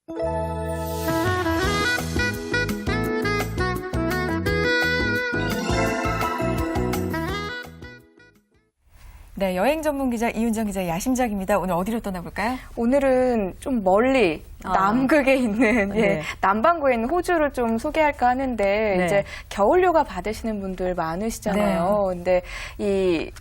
네, 여행 전문 기자 이윤정 기자의 야심작입니다. 오늘 어디로 떠나볼까요? 오늘은 좀 멀리 남극에 있는 네. 남반구에 있는 호주를 좀 소개할까 하는데 네. 이제 겨울휴가 받으시는 분들 많으시잖아요. 근데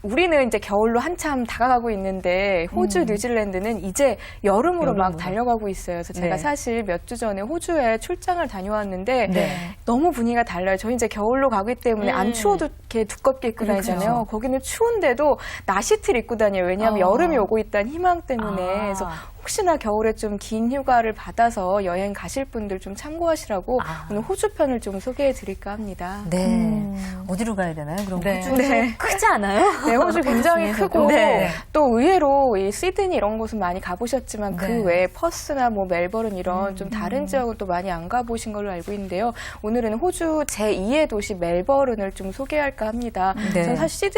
우리는 이제 겨울로 한참 다가가고 있는데 호주, 뉴질랜드는 이제 여름으로 막 달려가고 있어요. 그래서 제가 네. 사실 몇 주 전에 호주에 출장을 다녀왔는데 네. 너무 분위기가 달라요. 저희 이제 겨울로 가기 때문에 안 추워도 이렇게 두껍게 입고 다니잖아요. 거기는 추운데도 나시트를 입고 다녀요. 왜냐하면 여름이 오고 있다는 희망 때문에. 그래서 혹시나 겨울에 좀 긴 휴가를 받아서 여행 가실 분들 좀 참고하시라고 오늘 호주 편을 좀 소개해 드릴까 합니다. 네. 어디로 가야 되나요? 그럼 네. 호주 크지 않아요? 네, 호주 굉장히 크고 네. 또 의외로 이 시드니 이런 곳은 많이 가보셨지만 네. 그 외에 퍼스나 뭐 멜버른 이런 좀 다른 지역은 또 많이 안 가보신 걸로 알고 있는데요. 오늘은 호주 제2의 도시 멜버른을 좀 소개할까 합니다. 네. 저는 사실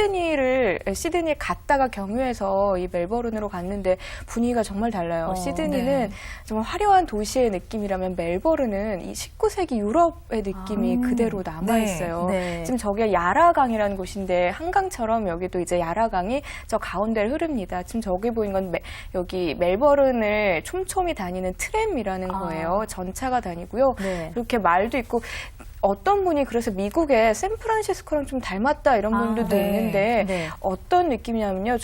시드니에 갔다가 경유해서 이 멜버른으로 갔는데 분위기가 정말 달라요. 시드니는 네. 정말 화려한 도시의 느낌이라면 멜버른은 이 19세기 유럽의 느낌이 그대로 남아있어요. 네. 지금 저게 야라강이라는 곳인데 한강처럼 여기도 이제 야라강이 저 가운데를 흐릅니다. 지금 저기 보이는 건 여기 멜버른을 촘촘히 다니는 트램이라는 거예요. 전차가 다니고요. 네. 이렇게 말도 있고 어떤 분이 그래서 미국의 샌프란시스코랑 좀 닮았다 이런 분들도 네. 있는데 네. 어떤 느낌이냐면요.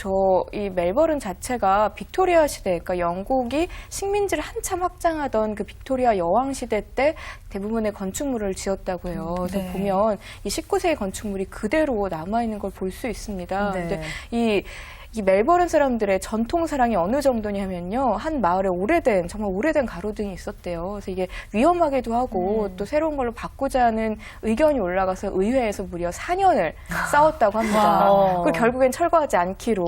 이 멜버른 자체가 빅토리아 시대, 그러니까 영국이 식민지를 한참 확장하던 그 빅토리아 여왕 시대 때 대부분의 건축물을 지었다고 해요. 그래서 네. 보면 이 19세기 건축물이 그대로 남아있는 걸 볼 수 있습니다. 네. 근데 이 멜버른 사람들의 전통 사랑이 어느 정도냐면요. 한 마을에 정말 오래된 가로등이 있었대요. 그래서 이게 위험하기도 하고 또 새로운 걸로 바꾸자 하는 의견이 올라가서 의회에서 무려 4년을 싸웠다고 합니다. 그리고 결국엔 철거하지 않기로.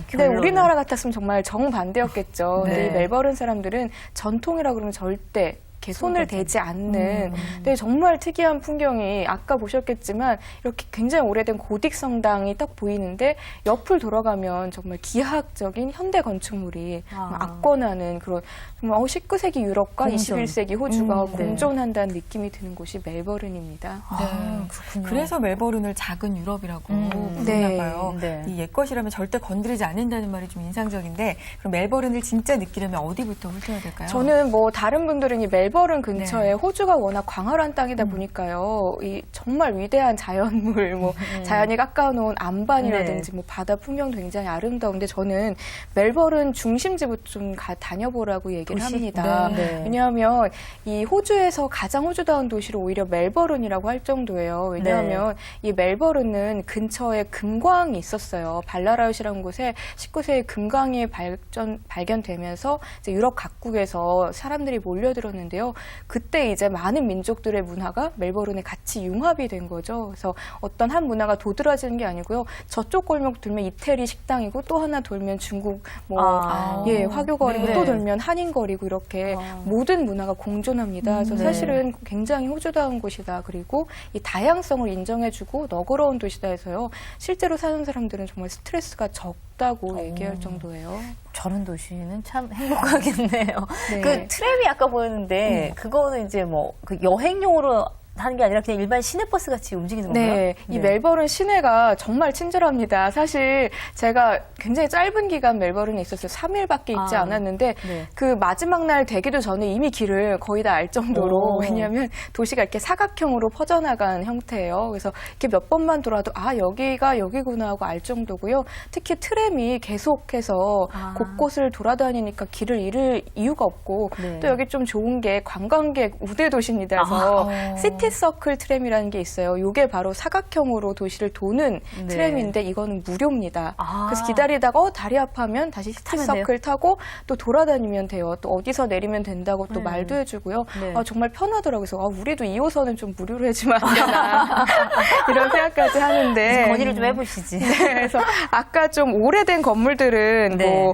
근데 결론은. 우리나라 같았으면 정말 정반대였겠죠. 근데 네. 이 멜버른 사람들은 전통이라 그러면 절대 이렇게 손을 대지 않는 근데 정말 특이한 풍경이 아까 보셨겠지만 이렇게 굉장히 오래된 고딕 성당이 딱 보이는데 옆을 돌아가면 정말 기하학적인 현대 건축물이 압권하는 그런 정말 19세기 유럽과 공존. 21세기 호주가 네. 공존한다는 느낌이 드는 곳이 멜버른입니다. 그렇군요. 그래서 멜버른을 작은 유럽이라고 부르나 네. 봐요. 네. 이 옛것이라면 절대 건드리지 않는다는 말이 좀 인상적인데 그럼 멜버른을 진짜 느끼려면 어디부터 훑어야 될까요? 저는 뭐 다른 분들은 이 멜버른 근처에 호주가 워낙 광활한 땅이다 보니까요. 이 정말 위대한 자연물, 뭐 자연이 깎아놓은 안반이라든지 뭐 바다 풍경도 굉장히 아름다운데 저는 멜버른 중심지부터 좀 다녀보라고 얘기를 합니다. 네. 왜냐하면 이 호주에서 가장 호주다운 도시로 오히려 멜버른이라고 할 정도예요. 왜냐하면 이 멜버른은 근처에 금광이 있었어요. 발라라웃이라는 곳에 19세기 금광이 발견되면서 이제 유럽 각국에서 사람들이 몰려들었는데요. 그때 이제 많은 민족들의 문화가 멜버른에 같이 융합이 된 거죠. 그래서 어떤 한 문화가 도드라지는 게 아니고요. 저쪽 골목 돌면 이태리 식당이고 또 하나 돌면 중국 화교거리고 네. 또 돌면 한인거리고 이렇게 모든 문화가 공존합니다. 그래서 사실은 굉장히 호주다운 곳이다. 그리고 이 다양성을 인정해주고 너그러운 도시다 해서요. 실제로 사는 사람들은 정말 스트레스가 적다고 얘기할 정도예요. 저런 도시는 참 행복하겠네요. 네. 그 트램이 아까 보였는데 그거는 이제 뭐 그 여행용으로 하는 게 아니라 그냥 일반 시내버스 같이 움직이는 건가요? 네, 이 멜버른 시내가 정말 친절합니다. 사실 제가 굉장히 짧은 기간 멜버른에 있었어요. 3일밖에 있지 않았는데 네. 그 마지막 날 되기도 전에 이미 길을 거의 다 알 정도로 왜냐하면 도시가 이렇게 사각형으로 퍼져나간 형태예요. 그래서 이렇게 몇 번만 돌아도 여기가 여기구나 하고 알 정도고요. 특히 트램이 계속해서 곳곳을 돌아다니니까 길을 잃을 이유가 없고 네. 또 여기 좀 좋은 게 관광객 우대 도시입니다. 그래서 시티서클 트램이라는 게 있어요. 이게 바로 사각형으로 도시를 도는 네. 트램인데 이거는 무료입니다. 그래서 기다리다가 다리 아파하면 다시 시티서클 타고 또 돌아다니면 돼요. 또 어디서 내리면 된다고 또 말도 해주고요. 네. 정말 편하더라고요. 그래서 우리도 2호선은 좀 무료로 해주면 안 되나 이런 생각까지 하는데 건의를 좀 해보시지. 네, 그래서 아까 좀 오래된 건물들은 네.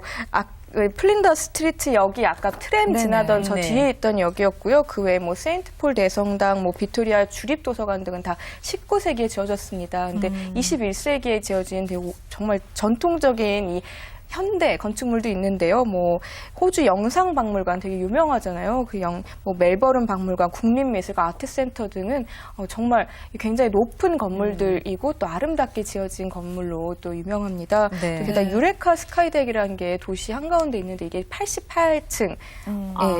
플린더스 스트리트 역이 아까 트램 네네. 지나던 저 네. 뒤에 있던 역이었고요. 그 외에 뭐 세인트폴 대성당, 뭐 비토리아 주립도서관 등은 다 19세기에 지어졌습니다. 근데 21세기에 지어진 정말 전통적인 이 현대 건축물도 있는데요. 뭐 호주 영상박물관 되게 유명하잖아요. 뭐 멜버른 박물관, 국립미술관, 아트센터 등은 정말 굉장히 높은 건물들이고 또 아름답게 지어진 건물로 또 유명합니다. 네. 또 게다가 유레카 스카이덱이라는 게 도시 한가운데 있는데 이게 88층,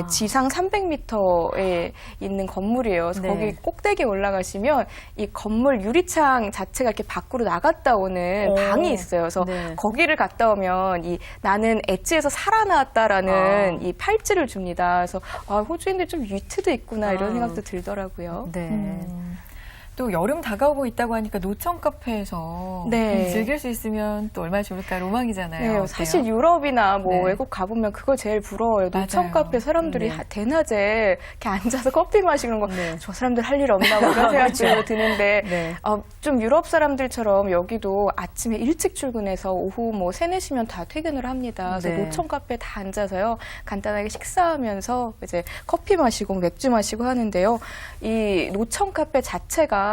지상 300m에 있는 건물이에요. 그래서 네. 거기 꼭대기에 올라가시면 이 건물 유리창 자체가 이렇게 밖으로 나갔다 오는 방이 있어요. 그래서 네. 거기를 갔다 오면 이 나는 엣지에서 살아나왔다라는 이 팔찌를 줍니다. 그래서 호주인들 좀 위트도 있구나 이런 생각도 들더라고요. 네. 또 여름 다가오고 있다고 하니까 노천 카페에서 네. 즐길 수 있으면 또 얼마나 좋을까 로망이잖아요. 네, 어때요? 사실 유럽이나 뭐 네. 외국 가보면 그거 제일 부러워요. 노천 맞아요. 카페 사람들이 네. 대낮에 이렇게 앉아서 커피 마시는 거, 네. 저 사람들 할 일 없나 뭐 이런 생각도 드는데 네. 좀 유럽 사람들처럼 여기도 아침에 일찍 출근해서 오후 뭐 3, 4시면 다 퇴근을 합니다. 그래서 네. 노천 카페에 다 앉아서요. 간단하게 식사하면서 이제 커피 마시고 맥주 마시고 하는데요. 이 노천 카페 자체가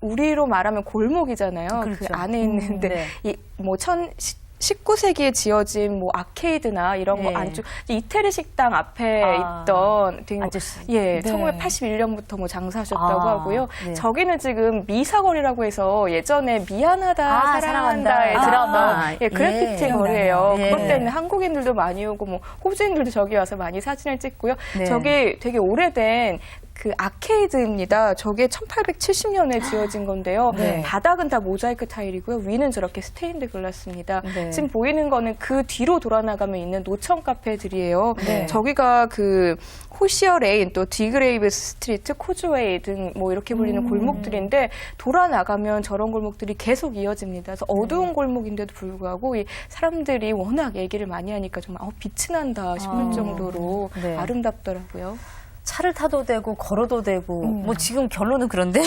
우리로 말하면 골목이잖아요. 그렇죠. 그 안에 있는데 네. 이 뭐 19세기에 지어진 뭐 아케이드나 이런 거 네. 안쪽 이태리 식당 앞에 있던 되게 아저씨. 예, 네. 1981년부터 뭐 장사하셨다고 아, 하고요. 네. 저기는 지금 미사거리라고 해서 예전에 미안하다 사랑한다의 드라마 예, 그래피티 예, 거리예요. 예. 그것 때문에 한국인들도 많이 오고 뭐 호주인들도 저기 와서 많이 사진을 찍고요. 네. 저기 되게 오래된 그 아케이드입니다. 저게 1870년에 지어진 건데요. 네. 바닥은 다 모자이크 타일이고요. 위는 저렇게 스테인드 글라스입니다. 네. 지금 보이는 거는 그 뒤로 돌아나가면 있는 노천 카페들이에요. 네. 저기가 그 호시어 레인, 또 디그레이브스 스트리트, 코즈웨이 등 뭐 이렇게 불리는 골목들인데 돌아나가면 저런 골목들이 계속 이어집니다. 그래서 어두운 골목인데도 불구하고 이 사람들이 워낙 얘기를 많이 하니까 정말 빛이 난다 싶을 정도로 네. 아름답더라고요. 차를 타도 되고 걸어도 되고 뭐 지금 결론은 그런데요.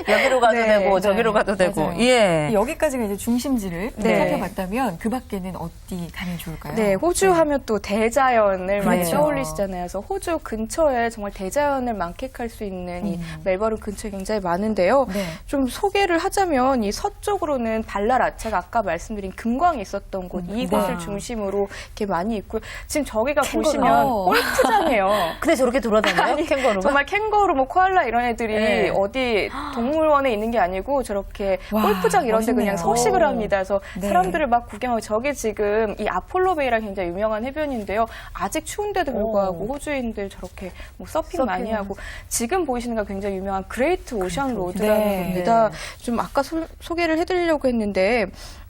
여기로 가도 네, 되고 네. 저기로 가도 되고. 맞아요. 예. 여기까지가 이제 중심지를 네. 살펴봤다면 그 밖에는 어디 가면 좋을까요? 네, 호주 하면 또 대자연을 많이 그렇죠. 떠올리시잖아요. 그래서 호주 근처에 정말 대자연을 만끽할 수 있는 이 멜버른 근처에 굉장히 많은데요. 네. 좀 소개를 하자면 이 서쪽으로는 발라라, 제가 아까 말씀드린 금광이 있었던 곳, 이곳을 네. 중심으로 이렇게 많이 있고요. 지금 저기가 캥거루. 보시면 골프장이에요. 근데 저렇게 돌아다녀요? 캥거루가? 정말 캥거루, 뭐 코알라 이런 애들이 네. 어디 동물원에 있는 게 아니고 저렇게 와, 골프장 이런 데 멋있네요. 그냥 서식을 합니다. 그래서 네. 사람들을 막 구경하고 저게 지금 이 아폴로베이랑 굉장히 유명한 해변인데요. 아직 추운데도 불구하고 호주인들 저렇게 뭐 서핑 많이 하고 지금 보이시는 거 굉장히 유명한 그레이트 오션 로드라는 네. 겁니다. 좀 아까 소개를 해드리려고 했는데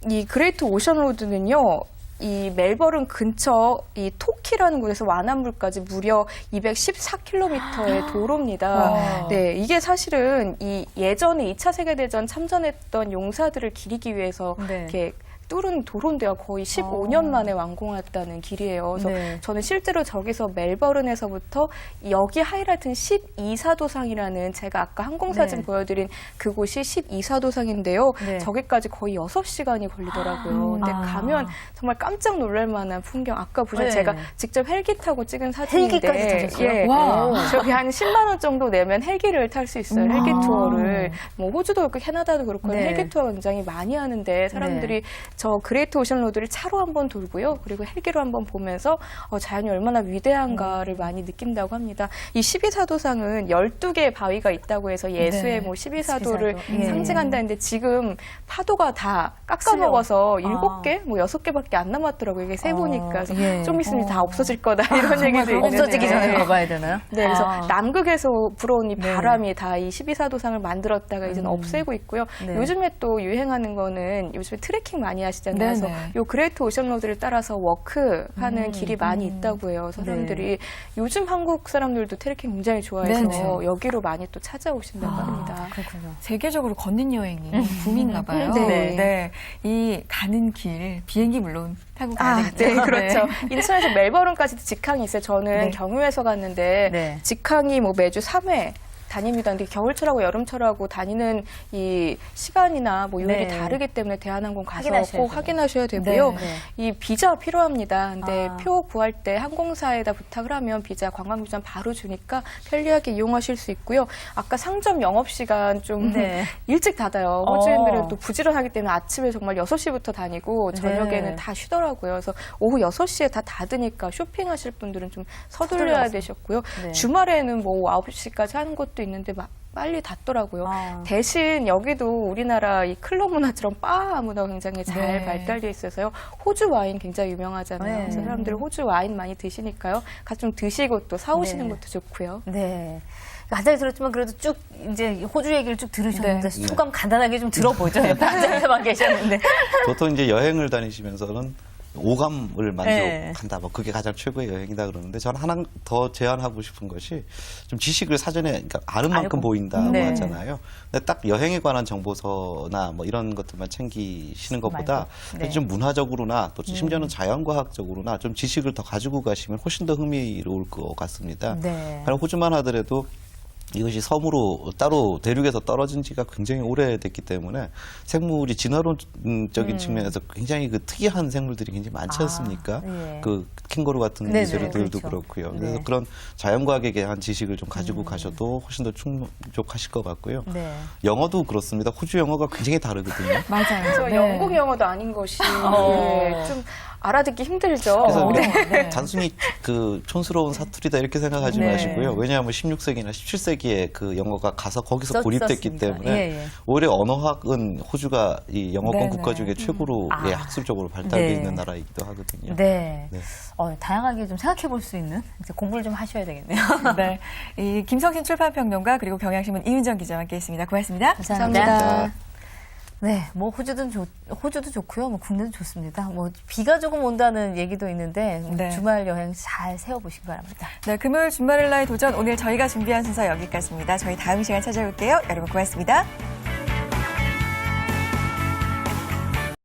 이 그레이트 오션 로드는요. 이 멜버른 근처 이 토키라는 곳에서 와나물까지 무려 214km의 도로입니다. 와. 네, 이게 사실은 이 예전에 2차 세계대전 참전했던 용사들을 기리기 위해서 네. 이렇게 뚫은 도로인데요. 거의 15년 만에 완공했다는 길이에요. 그래서 네. 저는 실제로 저기서 멜버른에서부터 여기 하이라이트는 12사도상이라는 제가 아까 항공사진 네. 보여드린 그곳이 12사도상인데요. 네. 저기까지 거의 6시간이 걸리더라고요. 근데 가면 정말 깜짝 놀랄 만한 풍경. 아까 보신 네. 제가 직접 헬기 타고 찍은 사진인데 헬기까지 타셨어요? 예. 와. 저기 한 10만 원 정도 내면 헬기를 탈 수 있어요. 헬기 투어를. 뭐 호주도 그렇고 캐나다도 그렇고 네. 헬기 투어 굉장히 많이 하는데 사람들이 저 그레이트 오션 로드를 차로 한번 돌고요. 그리고 헬기로 한번 보면서 자연이 얼마나 위대한가를 많이 느낀다고 합니다. 이 12사도상은 12개의 바위가 있다고 해서 예수의 네. 뭐 12사도를 12사도. 예. 상징한다는데 지금 파도가 다 깎아먹어서 7개, 뭐 6개밖에 안 남았더라고요. 이게 세보니까. 그래서 예. 좀 있으면 다 없어질 거다 이런 얘기도 있는데. 없어지기 전에 가봐야 되나요? 네, 그래서 아. 남극에서 불어온 이 네. 바람이 다 이 12사도상을 만들었다가 이제는 없애고 있고요. 네. 요즘에 또 유행하는 거는 요즘에 트레킹 많이 하시잖아요. 그래서 네네. 요 그레이트 오션 로드를 따라서 워크하는 길이 많이 있다고 해요. 사람들이 요즘 한국 사람들도 트레킹 굉장히 좋아해서 네네. 여기로 많이 또 찾아오신다고 합니다. 그렇군요. 세계적으로 걷는 여행이 붐인가 봐요. 네. 네. 이 가는 길, 비행기 물론 타고 가야 되겠죠. 네, 그렇죠. 인천에서 멜버른까지도 직항이 있어요. 저는 네. 경유해서 갔는데 네. 직항이 뭐 매주 3회 다닙니다. 근데 겨울철하고 여름철하고 다니는 이 시간이나 뭐 요일이 네. 다르기 때문에 대한항공 가서 확인하셔야 꼭 돼요. 확인하셔야 되고요. 네. 이 비자 필요합니다. 근데 아. 표 구할 때 항공사에다 부탁을 하면 비자, 관광비자 바로 주니까 편리하게 이용하실 수 있고요. 아까 상점 영업시간 좀 네. 일찍 닫아요. 호주인들은 또 부지런하기 때문에 아침에 정말 6시부터 다니고 저녁에는 네. 다 쉬더라고요. 그래서 오후 6시에 다 닫으니까 쇼핑하실 분들은 좀 서둘러야 서둘러서. 되셨고요. 네. 주말에는 뭐 9시까지 하는 것도 있는데 빨리 닫더라고요. 아. 대신 여기도 우리나라 이 클럽 문화처럼 바 문화가 굉장히 잘 네. 발달돼 있어서 호주 와인 굉장히 유명하잖아요. 네. 그래서 사람들이 호주 와인 많이 드시니까요. 가서 좀 드시고 또 사오시는 네. 것도 좋고요. 네. 간단히 들었지만 그래도 쭉 이제 호주 얘기를 쭉 들으셨는데 네. 소감 간단하게 좀 들어보죠. 옆에 앉아서만 계셨는데. 보통 이제 여행을 다니시면서는 오감을 네. 만족한다. 뭐 그게 가장 최고의 여행이다 그러는데 저는 하나 더 제안하고 싶은 것이 좀 지식을 사전에 그러니까 아는 만큼 알고. 보인다고 네. 하잖아요. 근데 딱 여행에 관한 정보서나 뭐 이런 것들만 챙기시는 것보다 말고. 네. 좀 문화적으로나 또 심지어는 자연과학적으로나 좀 지식을 더 가지고 가시면 훨씬 더 흥미로울 것 같습니다. 네. 호주만 하더라도 이것이 섬으로 따로 대륙에서 떨어진 지가 굉장히 오래됐기 때문에 생물이 진화론적인 측면에서 굉장히 그 특이한 생물들이 굉장히 많지 않습니까? 예. 그 캥거루 같은 네네, 이들도 그렇죠. 그렇고요. 네. 그래서 그런 자연과학에 대한 지식을 좀 가지고 가셔도 훨씬 더 충족하실 것 같고요. 네. 영어도 그렇습니다. 호주 영어가 굉장히 다르거든요. 맞아요. 저 네. 영국 영어도 아닌 것이 예, 좀 알아듣기 힘들죠. 그래서 네. 단순히 그 촌스러운 사투리다 이렇게 생각하지 네. 마시고요. 왜냐하면 16세기나 17세기에 그 영어가 가서 거기서 고립됐기 썼으니까. 때문에 예, 예. 오히려 언어학은 호주가 이 영어권 네, 국가 네. 중에 최고로 아. 예, 학술적으로 발달되어 네. 있는 나라이기도 하거든요. 네. 네. 다양하게 좀 생각해 볼 수 있는 이제 공부를 좀 하셔야 되겠네요. 네. 이 김성신 출판평론가 그리고 경향신문 이윤정 기자와 함께했습니다. 고맙습니다. 감사합니다. 네, 뭐 호주도 좋고요, 뭐 국내도 좋습니다. 뭐 비가 조금 온다는 얘기도 있는데 네. 주말 여행 잘 세워보시기 바랍니다. 네, 금요일 주말을 나의 도전 오늘 저희가 준비한 순서 여기까지입니다. 저희 다음 시간 찾아올게요. 여러분 고맙습니다.